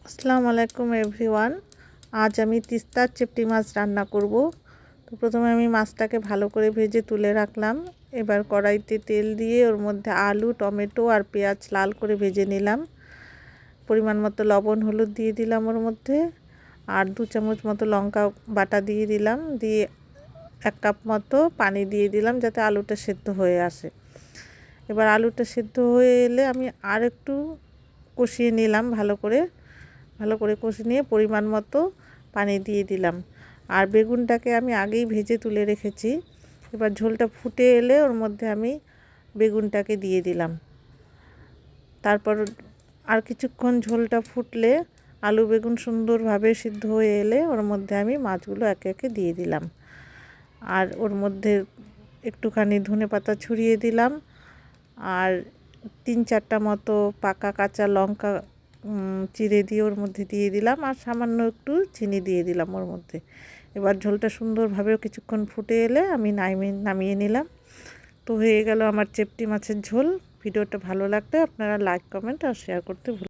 আসসালামু আলাইকুম এভরিওয়ান। আজ আমি তিস্তার চিংড়ি মাছ রান্না করব। তো প্রথমে আমি মাছটাকে ভালো করে ভেজে তুলে রাখলাম। এবার কড়াইতে তেল দিয়ে ওর মধ্যে আলু, টমেটো আর পেঁয়াজ লাল করে ভেজে নিলাম। পরিমাণ মতো লবণ, হলুদ দিয়ে দিলাম ওর মধ্যে, আর 2 চামচ মতো লঙ্কা বাটা দিয়ে দিলাম। দিয়ে 1 কাপ মতো পানি দিয়ে দিলাম যাতে আলুটা সেদ্ধ হয়ে আসে। এবার আলুটা সেদ্ধ হয়ে এলে আমি আর একটু কষিয়ে নিলাম, ভালো করে কষিয়ে নিয়ে পরিমাণ মতো পানি দিয়ে দিলাম। আর বেগুনটাকে আমি আগেই ভেজে তুলে রেখেছি। এবার ঝোলটা ফুটে এলে ওর মধ্যে আমি বেগুনটাকে দিয়ে দিলাম। তারপর আর কিছুক্ষণ ঝোলটা ফুটলে আলু বেগুন সুন্দরভাবে সিদ্ধ হয়ে এলে ওর মধ্যে আমি মাছগুলো একে একে দিয়ে দিলাম। আর ওর মধ্যে একটুখানি ধনেপাতা ছড়িয়ে দিলাম, আর 3-4টা মতো পাকা কাঁচা লঙ্কা চিড়ে দিয়ে ওর মধ্যে দিয়ে দিলাম, আর সামান্য একটু চিনি দিয়ে দিলাম ওর মধ্যে। এবার ঝোলটা সুন্দরভাবে কিছুক্ষণ ফুটে এলে আমি নামিয়ে নিলাম। তো হয়ে গেল আমার চিংড়ি মাছের ঝোল। ভিডিওটা ভালো লাগলে আপনারা লাইক, কমেন্ট আর শেয়ার করতে ভুলবেন না।